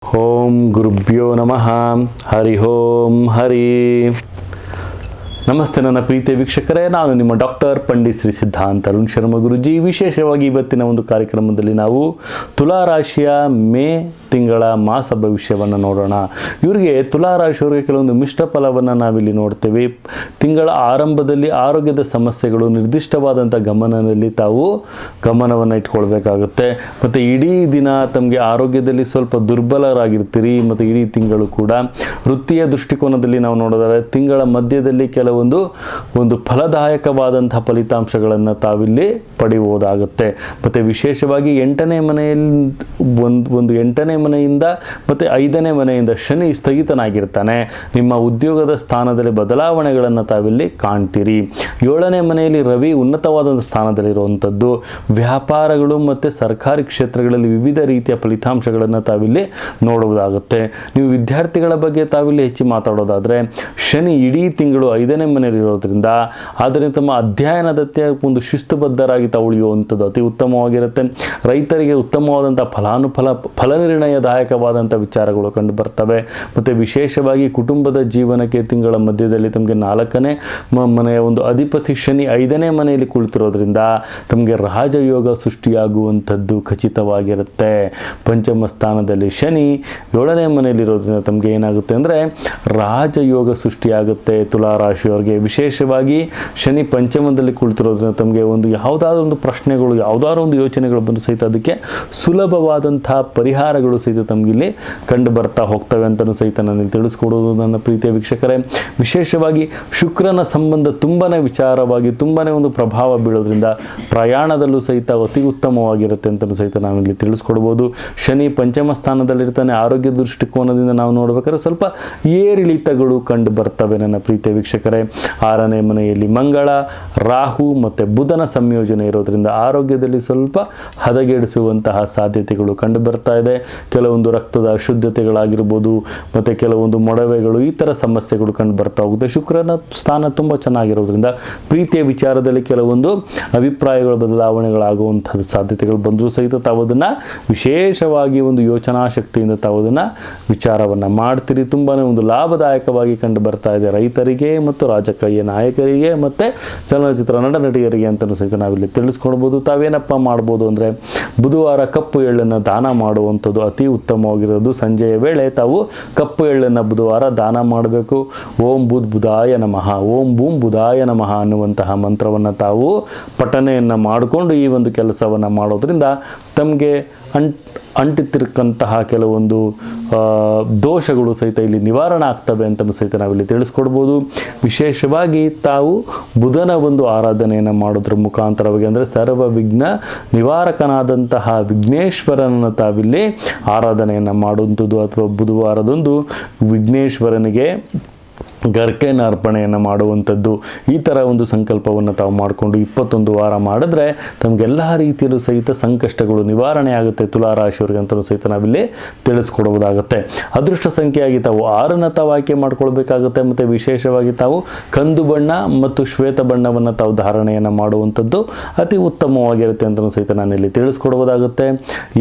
ಓಂ ಗುರುಭ್ಯೋ ನಮಃ. ಹರಿ ಓಂ ಹರಿ. ನಮಸ್ತೆ ನನ್ನ ಪ್ರೀತಿಯ ವೀಕ್ಷಕರೇ, ನಾನು ನಿಮ್ಮ ಡಾಕ್ಟರ್ ಪಂಡಿತ್ ಶ್ರೀ ಸಿದ್ಧಾಂತ ಅರುಣ್ ಶರ್ಮ ಗುರುಜಿ. ವಿಶೇಷವಾಗಿ ಇವತ್ತಿನ ಒಂದು ಕಾರ್ಯಕ್ರಮದಲ್ಲಿ ನಾವು ತುಲಾ ರಾಶಿಯ ಮೇ ತಿಂಗಳ ಮಾಸ ಭವಿಷ್ಯವನ್ನು ನೋಡೋಣ. ಇವರಿಗೆ ತುಲಾ ರಾಶಿಯವರಿಗೆ ಕೆಲವೊಂದು ಮಿಶ್ರ ಫಲವನ್ನು ನಾವಿಲ್ಲಿ ನೋಡ್ತೇವೆ. ತಿಂಗಳ ಆರಂಭದಲ್ಲಿ ಆರೋಗ್ಯದ ಸಮಸ್ಯೆಗಳು ನಿರ್ದಿಷ್ಟವಾದಂಥ ಗಮನದಲ್ಲಿ ತಾವು ಗಮನವನ್ನು ಇಟ್ಕೊಳ್ಬೇಕಾಗುತ್ತೆ. ಮತ್ತು ಇಡೀ ದಿನ ತಮಗೆ ಆರೋಗ್ಯದಲ್ಲಿ ಸ್ವಲ್ಪ ದುರ್ಬಲರಾಗಿರ್ತೀರಿ. ಮತ್ತು ಇಡೀ ತಿಂಗಳು ಕೂಡ ವೃತ್ತಿಯ ದೃಷ್ಟಿಕೋನದಲ್ಲಿ ನಾವು ನೋಡಿದರೆ ತಿಂಗಳ ಮಧ್ಯದಲ್ಲಿ ಒಂದು ಫಲದಾಯಕವಾದಂಥ ಫಲಿತಾಂಶಗಳನ್ನು ತಾವಿಲ್ಲಿ ಪಡೆಯುವುದಾಗುತ್ತೆ. ಮತ್ತು ವಿಶೇಷವಾಗಿ 8ನೇ ಮನೆಯಲ್ಲಿ ಒಂದು 8ನೇ ಮನೆಯಿಂದ ಮತ್ತು 5ನೇ ಮನೆಯಿಂದ ಶನಿ ಸ್ಥಗಿತನಾಗಿರ್ತಾನೆ. ನಿಮ್ಮ ಉದ್ಯೋಗದ ಸ್ಥಾನದಲ್ಲಿ ಬದಲಾವಣೆಗಳನ್ನು ತಾವಿಲ್ಲಿ ಕಾಣ್ತೀರಿ. 7ನೇ ಮನೆಯಲ್ಲಿ ರವಿ ಉನ್ನತವಾದಂಥ ಸ್ಥಾನದಲ್ಲಿರುವಂಥದ್ದು. ವ್ಯಾಪಾರಗಳು ಮತ್ತು ಸರ್ಕಾರಿ ಕ್ಷೇತ್ರಗಳಲ್ಲಿ ವಿವಿಧ ರೀತಿಯ ಫಲಿತಾಂಶಗಳನ್ನು ತಾವಿಲ್ಲಿ ನೋಡುವುದಾಗುತ್ತೆ. ನೀವು ವಿದ್ಯಾರ್ಥಿಗಳ ಬಗ್ಗೆ ತಾವಿಲ್ಲಿ ಹೆಚ್ಚು ಮಾತಾಡೋದಾದರೆ ಶನಿ ಇಡೀ ತಿಂಗಳು 5ನೇ ಮನೆಯಲ್ಲಿರೋದ್ರಿಂದ ಆದ್ದರಿಂದ ತಮ್ಮ ಅಧ್ಯಯನದತ್ತೆ ಒಂದು ಶಿಸ್ತುಬದ್ಧರಾಗಿ ತಾವು ಉಳಿಯುವಂಥದ್ದು ಅತಿ ಉತ್ತಮವಾಗಿರುತ್ತೆ. ರೈತರಿಗೆ ಉತ್ತಮವಾದಂಥ ಫಲನಿರ್ಣಯದಾಯಕವಾದಂಥ ವಿಚಾರಗಳು ಕಂಡು ಬರ್ತವೆ. ಮತ್ತು ವಿಶೇಷವಾಗಿ ಕುಟುಂಬದ ಜೀವನಕ್ಕೆ ತಿಂಗಳ ಮಧ್ಯದಲ್ಲಿ ತಮಗೆ 4ನೇ ಮನೆಯ ಒಂದು ಅಧಿಪತಿ ಶನಿ 5ನೇ ಮನೆಯಲ್ಲಿ ಕುಳಿತಿರೋದ್ರಿಂದ ತಮಗೆ ರಾಜಯೋಗ ಸೃಷ್ಟಿಯಾಗುವಂಥದ್ದು ಖಚಿತವಾಗಿರುತ್ತೆ. ಪಂಚಮ ಸ್ಥಾನದಲ್ಲಿ ಶನಿ 7ನೇ ಮನೆಯಲ್ಲಿರೋದ್ರಿಂದ ತಮಗೆ ಏನಾಗುತ್ತೆ ಅಂದರೆ ರಾಜಯೋಗ ಸೃಷ್ಟಿಯಾಗುತ್ತೆ. ತುಲಾ ರಾಶಿಯವರಿಗೆ ವಿಶೇಷವಾಗಿ ಶನಿ ಪಂಚಮದಲ್ಲಿ ಕುಳಿತಿರೋದ್ರಿಂದ ತಮಗೆ ಯಾವುದಾದ್ರೂ ಒಂದು ಪ್ರಶ್ನೆಗಳು, ಯಾವುದಾದ್ರೂ ಒಂದು ಯೋಚನೆಗಳು ಬಂದು ಸಹಿತ ಅದಕ್ಕೆ ಸುಲಭವಾದಂಥ ಪರಿಹಾರಗಳು ಸಹಿತ ತಮಗಿಲ್ಲಿ ಕಂಡು ಬರ್ತಾ ಹೋಗ್ತವೆ ಅಂತಲೂ ಸಹಿತ ನಾನು ತಿಳಿಸ್ಕೊಡೋದು ನನ್ನ ಪ್ರೀತಿಯ ವೀಕ್ಷಕರೇ. ವಿಶೇಷವಾಗಿ ಶುಕ್ರನ ಸಂಬಂಧ ತುಂಬಾ ವಿಚಾರವಾಗಿ ತುಂಬಾ ಒಂದು ಪ್ರಭಾವ ಬೀಳೋದ್ರಿಂದ ಪ್ರಯಾಣದಲ್ಲೂ ಸಹಿತ ಅತಿ ಉತ್ತಮವಾಗಿರುತ್ತೆ ಅಂತಲೂ ಸಹಿತ ನಾವಿಲ್ಲಿ ತಿಳಿಸ್ಕೊಡ್ಬೋದು. ಶನಿ ಪಂಚಮ ಸ್ಥಾನದಲ್ಲಿರ್ತಾನೆ. ಆರೋಗ್ಯ ದೃಷ್ಟಿಕೋನದಿಂದ ನಾವು ನೋಡ್ಬೇಕಾದ್ರೆ ಸ್ವಲ್ಪ ಏರಿಳಿತಗಳು ಕಂಡು ಬರ್ತವೆ ನನ್ನ ಪ್ರೀತಿಯ ವೀಕ್ಷಕರೇ. 6ನೇ ಮನೆಯಲ್ಲಿ ಮಂಗಳ, ರಾಹು ಮತ್ತು ಬುಧನ ಸಂಯೋಜನೆ ಇರೋದ್ರಿಂದ ಆರೋಗ್ಯದಲ್ಲಿ ಸ್ವಲ್ಪ ಹದಗೆಡಿಸುವಂತಹ ಸಾಧ್ಯತೆಗಳು ಕಂಡು ಬರ್ತಾ ಇದೆ. ಕೆಲವೊಂದು ರಕ್ತದ ಅಶುದ್ಧತೆಗಳಾಗಿರ್ಬೋದು ಮತ್ತು ಕೆಲವೊಂದು ಮೊಡವೆಗಳು, ಈ ಥರ ಸಮಸ್ಯೆಗಳು ಕಂಡು ಬರ್ತಾ ಹೋಗುತ್ತೆ. ಶುಕ್ರನ ಸ್ಥಾನ ತುಂಬ ಚೆನ್ನಾಗಿರೋದ್ರಿಂದ ಪ್ರೀತಿಯ ವಿಚಾರದಲ್ಲಿ ಕೆಲವೊಂದು ಅಭಿಪ್ರಾಯಗಳ ಬದಲಾವಣೆಗಳಾಗುವಂಥ ಸಾಧ್ಯತೆಗಳು ಬಂದರೂ ಸಹಿತ ತಾವು ಅದನ್ನು ವಿಶೇಷವಾಗಿ ಒಂದು ಯೋಚನಾ ಶಕ್ತಿಯಿಂದ ತಾವು ಅದನ್ನು ವಿಚಾರವನ್ನು ಮಾಡ್ತೀರಿ. ತುಂಬಾ ಒಂದು ಲಾಭದಾಯಕವಾಗಿ ಕಂಡು ಬರ್ತಾ ಇದೆ ರೈತರಿಗೆ ಮತ್ತು ರಾಜಕೀಯ ನಾಯಕರಿಗೆ ಮತ್ತು ಚಲನಚಿತ್ರ ನಟಿಯರಿಗೆ ಅಂತಲೂ ಸಹಿತ ನಾವಿಲ್ಲಿ ತಿಳಿಸ್ಕೊಳ್ಬೋದು. ತಾವೇನಪ್ಪ ಮಾಡ್ಬೋದು ಅಂದರೆ ಬುಧವಾರ ಕಪ್ಪು ಎಳ್ಳನ್ನು ದಾನ ಮಾಡುವಂಥದ್ದು ಅತಿ ಉತ್ತಮವಾಗಿರೋದು. ಸಂಜೆಯ ವೇಳೆ ತಾವು ಕಪ್ಪು ಎಳ್ಳನ್ನು ಬುಧವಾರ ದಾನ ಮಾಡಬೇಕು. ಓಂ ಬುಧಾಯ ನಮಃ, ಓಂ ಬೂಂ ಬುಧಾಯ ನಮಃ ಅನ್ನುವಂತಹ ಮಂತ್ರವನ್ನು ತಾವು ಪಠನೆಯನ್ನು ಮಾಡಿಕೊಂಡು ಈ ಒಂದು ಕೆಲಸವನ್ನು ಮಾಡೋದ್ರಿಂದ ತಮಗೆ ಅಂಟಿತಿರ್ತಕ್ಕಂತಹ ಕೆಲವೊಂದು ದೋಷಗಳು ಸಹಿತ ಇಲ್ಲಿ ನಿವಾರಣೆ ಆಗ್ತವೆ ಅಂತಲೂ ಸಹಿತ ನಾವಿಲ್ಲಿ ತಿಳಿಸ್ಕೊಡ್ಬೋದು. ವಿಶೇಷವಾಗಿ ತಾವು ಬುಧನ ಒಂದು ಆರಾಧನೆಯನ್ನು ಮಾಡೋದ್ರ ಮುಖಾಂತರವಾಗಿ ಅಂದರೆ ಸರ್ವ ವಿಘ್ನ ನಿವಾರಕನಾದಂತಹ ವಿಘ್ನೇಶ್ವರನನ್ನು ತಾವಿಲ್ಲಿ ಆರಾಧನೆಯನ್ನು ಮಾಡುವಂಥದ್ದು. ಅಥವಾ ಬುಧವಾರದಂದು ವಿಘ್ನೇಶ್ವರನಿಗೆ ಗರ್ಕೆನ ಅರ್ಪಣೆಯನ್ನು ಮಾಡುವಂಥದ್ದು. ಈ ಥರ ಒಂದು ಸಂಕಲ್ಪವನ್ನು ತಾವು ಮಾಡಿಕೊಂಡು 21 ವಾರ ಮಾಡಿದ್ರೆ ತಮಗೆಲ್ಲ ರೀತಿಯಲ್ಲೂ ಸಹಿತ ಸಂಕಷ್ಟಗಳು ನಿವಾರಣೆ ಆಗುತ್ತೆ. ತುಲಾ ರಾಶಿಯವರಿಗೆ ಅಂತಲೂ ಸಹಿತ ನಾವಿಲ್ಲಿ ತಿಳಿಸ್ಕೊಡುವುದಾಗುತ್ತೆ. ಅದೃಷ್ಟ ಸಂಖ್ಯೆಯಾಗಿ ತಾವು 6ನ್ನು ತಾವು ಆಯ್ಕೆ ಮಾಡ್ಕೊಳ್ಬೇಕಾಗುತ್ತೆ. ಮತ್ತು ವಿಶೇಷವಾಗಿ ತಾವು ಕಂದು ಬಣ್ಣ ಮತ್ತು ಶ್ವೇತ ಬಣ್ಣವನ್ನು ತಾವು ಧಾರಣೆಯನ್ನು ಮಾಡುವಂಥದ್ದು ಅತಿ ಉತ್ತಮವಾಗಿರುತ್ತೆ ಅಂತಲೂ ಸಹಿತ ನಾನಿಲ್ಲಿ ತಿಳಿಸ್ಕೊಡುವುದಾಗುತ್ತೆ.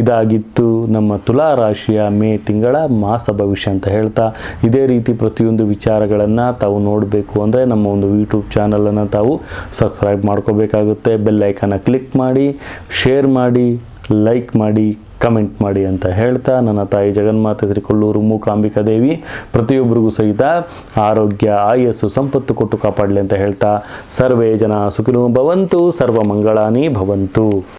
ಇದಾಗಿತ್ತು ನಮ್ಮ ತುಲಾ ರಾಶಿಯ ಮೇ ತಿಂಗಳ ಮಾಸ ಭವಿಷ್ಯ ಅಂತ ಹೇಳ್ತಾ, ಇದೇ ರೀತಿ ಪ್ರತಿಯೊಂದು ವಿಚಾರಗಳನ್ನು ತಾವು ನೋಡಬೇಕು ಅಂದರೆ ನಮ್ಮ ಒಂದು ಯೂಟ್ಯೂಬ್ ಚಾನಲನ್ನು ತಾವು ಸಬ್ಸ್ಕ್ರೈಬ್ ಮಾಡ್ಕೋಬೇಕಾಗುತ್ತೆ. ಬೆಲ್ ಐಕನ್ನ ಕ್ಲಿಕ್ ಮಾಡಿ, ಶೇರ್ ಮಾಡಿ, ಲೈಕ್ ಮಾಡಿ, ಕಮೆಂಟ್ ಮಾಡಿ ಅಂತ ಹೇಳ್ತಾ, ನನ್ನ ತಾಯಿ ಜಗನ್ಮಾತೆ ಶ್ರೀ ಕೊಲ್ಲೂರು ಮೂಕಾಂಬಿಕಾ ದೇವಿ ಪ್ರತಿಯೊಬ್ಬರಿಗೂ ಸಹಿತ ಆರೋಗ್ಯ, ಆಯಸ್ಸು, ಸಂಪತ್ತು ಕೊಟ್ಟು ಕಾಪಾಡಲಿ ಅಂತ ಹೇಳ್ತಾ, ಸರ್ವೇ ಜನ ಸುಖಿನೋ ಭವಂತು, ಸರ್ವ ಮಂಗಳಾನಿ ಭವಂತು.